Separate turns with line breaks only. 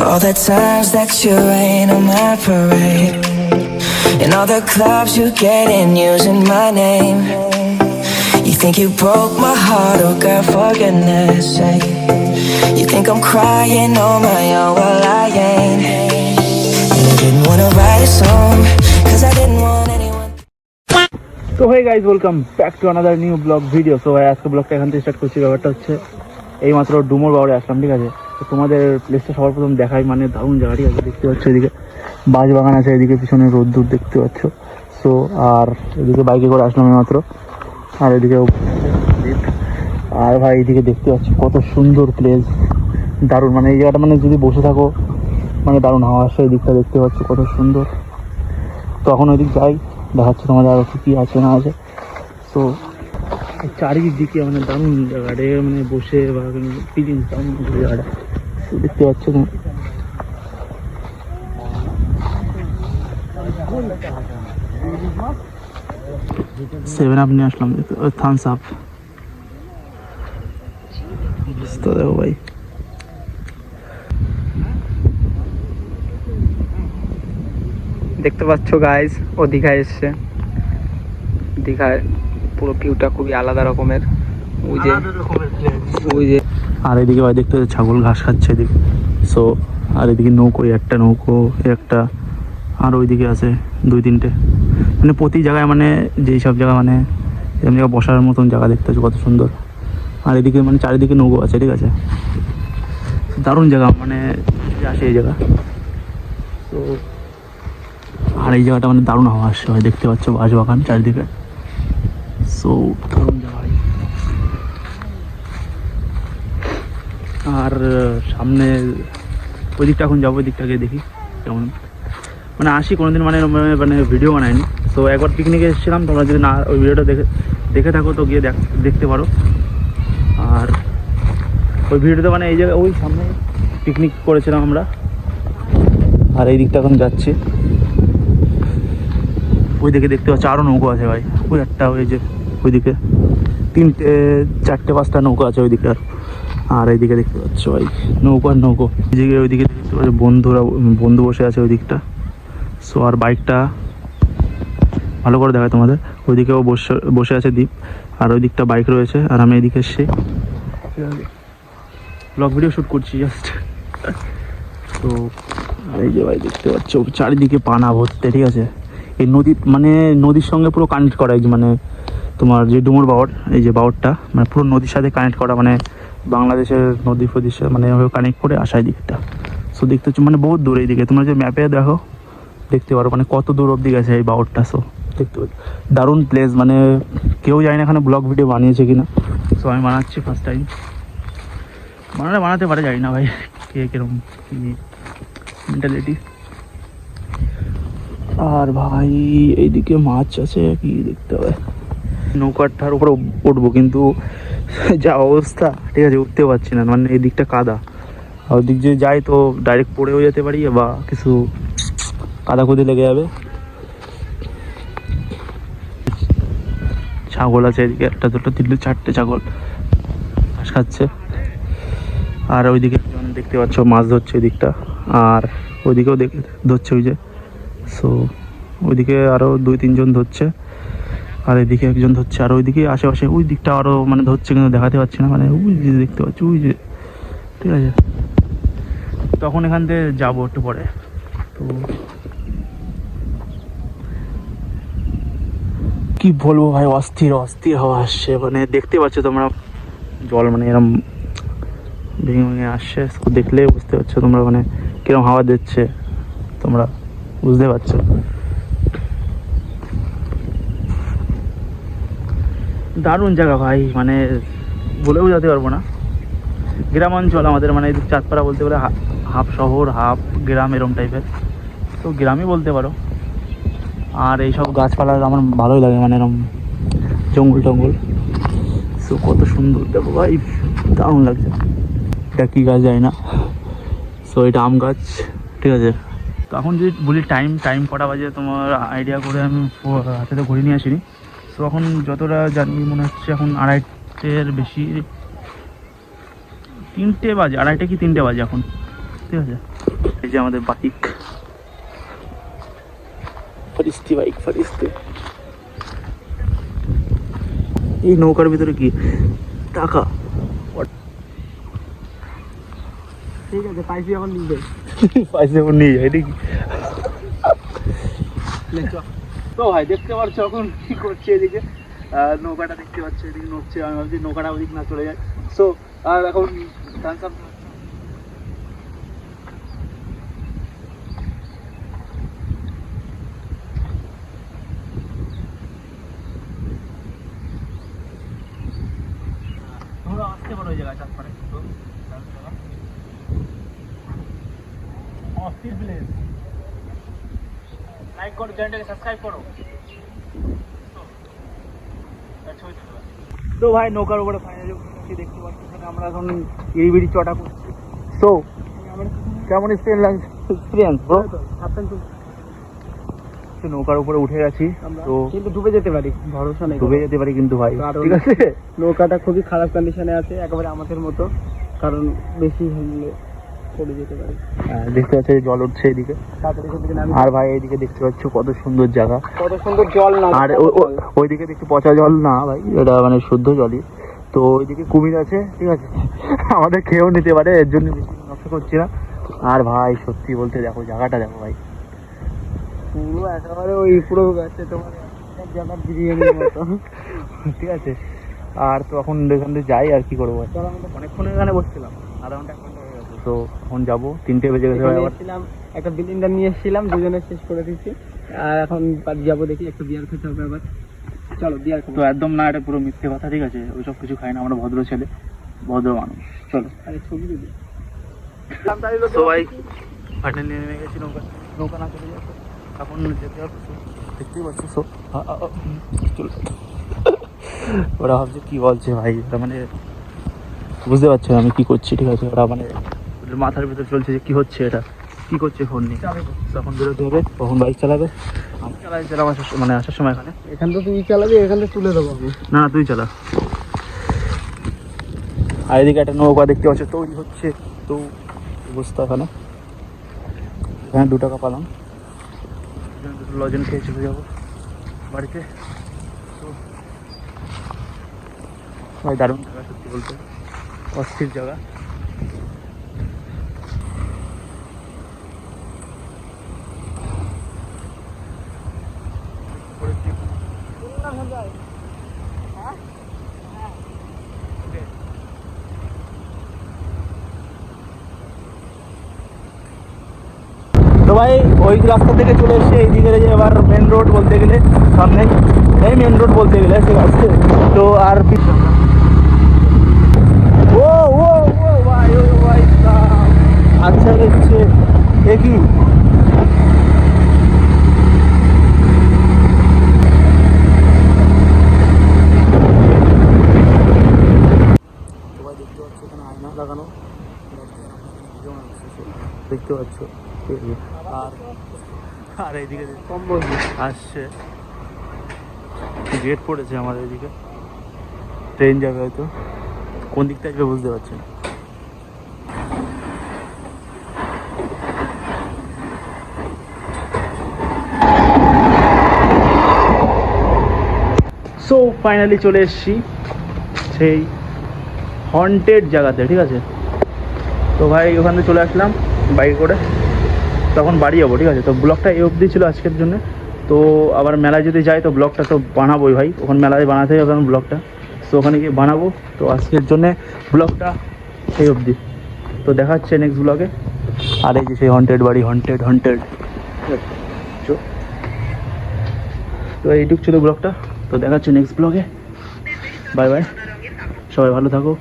all the times that you rain on my parade, and all the clubs you get in using my name. You think you broke my heart, oh girl, for goodness sake. You think I'm crying on my own, well I ain't. And I didn't wanna write a song, cause I didn't want anyone.
তো hey guys, welcome back to another new vlog video. So আজকে ব্লগটা এখান থেকে start করছি। ব্যাপারটা হচ্ছে এইমাত্র ডুমুর বাউরে আসলাম, ঠিক আছে। তো তোমাদের প্লেসটা সবার প্রথম দেখাই, মানে দারুণ জায়গাটি আছে, দেখতে পাচ্ছ এদিকে বাঁশ বাগান আছে, এদিকে পিছনে রোদ্দুর দেখতে পাচ্ছ। সো আর এদিকে বাইকে করে আসলাম এইমাত্র, আর এদিকে আর ভাই এদিকে দেখতে পাচ্ছ কত সুন্দর প্লেস, দারুণ। মানে এই জায়গাটা মানে যদি বসে থাকো মানে দারুণ হাওয়া আসে, এই দিকটা দেখতে পাচ্ছ কত সুন্দর। তো এখন ওইদিক যাই, দেখাচ্ছে তোমাদের আরও কী আছে না আছে। তো চারিদিকে মানে দারুণ জায়গাটা, মানে বসে বা ফিলিংস দারুণ জায়গাটা দেখতে পাচ্ছ তুমি। সেভেন আপ নিয়ে আসলাম, থামস আপ। তো দেখো ভাই, দেখতে পাচ্ছ গাইজ, ও দীঘায় এসছে। দীঘায় পুরো ভিউটা খুবই আলাদা রকমের, ওই যে আর এদিকে ভাই দেখতে ছাগল ঘাস খাচ্ছে এদিকে। সো আর এদিকে নৌকো, একটা নৌকো একটা, আর ওইদিকে আছে দুই তিনটে, মানে প্রতি জায়গায় মানে যেই সব জায়গা মানে এরকম জায়গা বসার মতন জায়গা দেখতে হচ্ছে কত সুন্দর। আর এদিকে মানে চারিদিকে নৌকো আছে, ঠিক আছে, দারুণ জায়গা, মানে আসে এই জায়গা। তো আর এই জায়গাটা মানে দারুণ হাওয়া আসছে ভাই, দেখতে পাচ্ছ বাঁশ বাগান চারিদিকে। সো দারুণ জায়গা। আর সামনে ওই দিকটা এখন যাবো, ওই দিকটাকে দেখি কেমন। মানে আসি কোনোদিন মানে মানে ভিডিও বানাইনি। তো একবার পিকনিকে এসেছিলাম, তোমরা যদি না ওই ভিডিওটা দেখে থাকো তো গিয়ে দেখতে পারো। আর ওই ভিডিওতে মানে এই জায়গায় ওই সামনে পিকনিক করেছিলাম আমরা। আর এই দিকটা এখন যাচ্ছি, ওই দিকে দেখতে পাচ্ছি আরও নৌকো আছে ভাই, ওই একটা ওই যে ওইদিকে তিনটে চারটে পাঁচটা নৌকো আছে ওইদিকে। আর এইদিকে দেখতে পাচ্ছ ভাই নৌকো আর নৌকো, এদিকে ওইদিকে দেখতে পাচ্ছ বন্ধু বসে আছে ওই দিকটা। সো আর বাইকটা ভালো করে দেখায় তোমাদের, ওইদিকেও বসে আছে দ্বীপ, আর ওই দিকটা বাইক রয়েছে। আর আমি এদিকে এসে ব্লগ ভিডিও শ্যুট করছি জাস্ট। তো আর এই যে ভাই দেখতে পাচ্ছ চারিদিকে পানা ভর্তি, ঠিক আছে। এই নদী মানে নদীর সঙ্গে পুরো কানেক্ট করা, এই যে মানে তোমার যে ডুমুর বাওর, এই যে বাওরটা মানে পুরো নদীর সাথে কানেক্ট করা, মানে বাংলাদেশের নদী ফদীর মানে এভাবে কানেক্ট করে আসা এই দিকটা। সো দেখতে হচ্ছে মানে বহুত দূর, এই দিকে তোমরা যে ম্যাপে দেখো দেখতে পারো মানে কত দূর অব্দি গেছে এই বাওরটা। সো দেখতে পাচ্ছি দারুণ প্লেস, মানে কেউ জানি না এখানে ব্লগ ভিডিও বানিয়েছে কিনা। সো আমি বানাচ্ছি ফার্স্ট টাইম, বানাতে পারে জানি না ভাই কে কিরকম কি মেন্টালিটি। আর ভাই এইদিকে মাছ আছে কি দেখতে হবে, নৌকাটার উপরে উঠবো কিন্তু যা অবস্থা, ঠিক আছে, উঠতে পারছি না, মানে এই দিকটা কাদা। আর ওদিক যদি যাই তো ডাইরেক্ট পড়েও যেতে পারি বা কিছু কাদা কুদি লেগে যাবে। ছাগল আছে এদিকে, একটা দুটো তিনটে চারটে ছাগল ঘাস খাচ্ছে। আর ওইদিকে একজন দেখতে পাচ্ছ মাছ ধরছে ওই দিকটা, আর ওইদিকেও ধরছে ওই যে। সো ওইদিকে আরও দুই তিনজন ধরছে, আর এদিকে একজন ধরছে, আর ওইদিকে আশেপাশে ওই দিকটা আরও মানে ধরছে কিন্তু দেখাতে পারছি না, মানে ওই যে দেখতে পাচ্ছি ওই যে, ঠিক আছে। তখন এখান থেকে যাবো একটু পরে। তো কি বলবো ভাই, অস্থির হাওয়া আসছে, মানে দেখতে পাচ্ছ তোমরা জল মানে এরম ভেঙে ভেঙে আসছে। দেখলে বুঝতে পারছো তোমরা মানে কিরম হাওয়া দিচ্ছে, তোমরা বুঝতে পারছো। দারুণ জায়গা ভাই, মানে বলেও যেতে পারবো না। গ্রাম অঞ্চল আমাদের, মানে চাঁদপাড়া বলতে গেলে হাফ শহর হাফ গ্রাম এরম টাইপের, তো গ্রামই বলতে পারো। আর এইসব গাছপালা আমার ভালোই লাগে, মানে এরম জঙ্গল টঙ্গল। সো কত সুন্দর দেখো ভাই, দারুণ লাগছে। এটা কী গাছ যায় না, সো এটা আম গাছ, ঠিক আছে। তো এখন যদি বলি টাইম কটা বাজে তোমার আইডিয়া করে আমি হাতে ঘুরে নিয়ে আসিনি। তো এখন যতটা জানি মনে হচ্ছে এখন 2:30-এর বেশি, 3টে বাজে, 2:30 কি 3টে বাজে এখন, ঠিক আছে। এই যে আমাদের বাইক, ফরিস্তি বাইক, ফরিস্তি। এই নৌকার ভিতরে কি টাকা?
ঠিক আছে, পাইছি এখন নিবে।
পয়সা নিয়ে যায় নাকি? তো ভাই দেখতে পাচ্ছ এখন কি করছে এদিকে, নৌকাটা দেখতে পাচ্ছ এদিকে নড়ছে। আমি ভাবছি নৌকাটা ওদিক না চলে যায়। সো আর এখন ডান্স আপ তোমরা আসতে পারো ওই জায়গায়, চাষ করে তো অস্থির প্লেস। লাইক করো, চ্যানেলটাকে সাবস্ক্রাইব করো। তো ভাই নৌকার উপরে ফাইনালি দেখতে পাচ্ছি আমরা এখন ইরিবিরি চটা করছি। সো কেমন এক্সপিরিয়েন্স ব্রো? নৌকার উপরে উঠে গেছি, তো
কিন্তু ডুবে যেতে পারি, ভরসা নেই।
ডুবে যেতে পারি কিন্তু ভাই,
কারণ
ঠিক আছে
নৌকাটা খুবই খারাপ কন্ডিশনে আছে, একেবারে আমাদের মতো, কারণ বেশি হলে পড়ে যেতে পারি।
দেখতে পাচ্ছি জল উঠছে এদিকে,
তাড়াতাড়ি সেদিকে নামি।
আর ভাই এইদিকে দেখতে পাচ্ছ কত সুন্দর জায়গা,
কত সুন্দর জল না,
আর ওইদিকে দেখছি পচা জল না ভাই, এটা মানে শুদ্ধ জলই। তো ওইদিকে কুমির আছে, ঠিক আছে, আমাদের খেয়েও নিতে পারে, এর জন্য বেশি নষ্ট করছি না। আর ভাই সত্যি বলতে দেখো জায়গাটা দেখো ভাই,
পুরো একেবারে ওই পুরো গাছে তোমার এক জায়গার বিরিয়ানির মতো।
ঠিক আছে। আর তো এখন এখান থেকে যাই, আর কি করবো, অনেকক্ষণ এখানে বসছিলাম, আধা ঘন্টা 1 ঘন্টা হয়ে গেছে। তো এখন যাবো, 3টে বেজে গেছে।
এসেছিলাম একটা বিলিন্ডার নিয়ে এসেছিলাম, দুজনে শেষ করে দিচ্ছি। আর এখন যাবো, দেখি একটু বিয়ার খেতে হবে আবার। চলো বিয়ার খাবো।
তো একদম না, এটা পুরো মিথ্যে কথা, ঠিক আছে, ওইসব কিছু খাই না, আমরা ভদ্র ছেলে, ভদ্র মানুষ। চলো।
আরে ছবি দিবি।
সবাই ফাইনালি নেমে গেছি, নৌকা না চলে যাচ্ছে এখন যেতে হবে। দেখতেই পাচ্ছি। সো ওরা ভাবছে কি বলছে ভাই, ওরা মানে বুঝতে পারছে না আমি কি করছি, ঠিক আছে, ওরা মানে ওদের মাথার ভিতরে চলছে যে কি হচ্ছে, এটা কি করছে ফোন নিয়ে। তখন বেরোতে হবে, কখন বাইক চালাবে, আমি চালাম মানে আসার সময় এখানে।
এখান তো তুই চালাবি, এখান থেকে তুলে দেবো আমি।
না তুই চালা। আর এদিকে একটা নৌকা দেখতে পাচ্ছ তৈরি হচ্ছে, তো অবস্থা এখানে 2 টাকা পালাম, দুটো লজেন খেয়ে চলে যাবো বাড়িতে। তো ভাই দারুণ জায়গা, সত্যি বলতে অস্থির জায়গা। তো ভাই ওই রাস্তা থেকে চলে এসে এইদিকে যে এবার মেন রোড বলতে গেলে সামনে, এই মেন রোড বলতে গেলে, ঠিক আছে। তো আর ও ও ও ভাই, ও ভাই আচ্ছা দেখছে এ কি দেখতে পাচ্ছ এখানে আয়না লাগানো, দেখতে পাচ্ছ। আর আর এইদিকে
কম্বল
আসছে, গেট পড়েছে আমাদের এদিকে, ট্রেন যাবে হয়তো, কোন দিকটা আসবে বুঝতে পারছি না। সো ফাইনালি চলে এসেছি সেই হন্টেড জায়গাতে, ঠিক আছে। তো ভাই ওখান থেকে চলে আসলাম বাইকে করে, তখন বাড়ি যাবো, ঠিক আছে। তো ব্লগটা এই অবধি ছিল আজকের জন্য। তো আবার মেলায় যদি যাই তো ব্লগটা তো বানাবোই ভাই, ওখানে মেলায় বানাতে হবে আমার ব্লগটা, তো ওখানে গিয়ে বানাবো। তো আজকের জন্যে ব্লগটা এই অবধি, তো দেখা হচ্ছে নেক্সট ব্লগে। আর এই যে সেই হন্টেড বাড়ি, হন্টেড তো এইটুক ছিল ব্লগটা, তো দেখা হচ্ছে নেক্সট ব্লগে। বাই বাই, সবাই ভালো থাকো।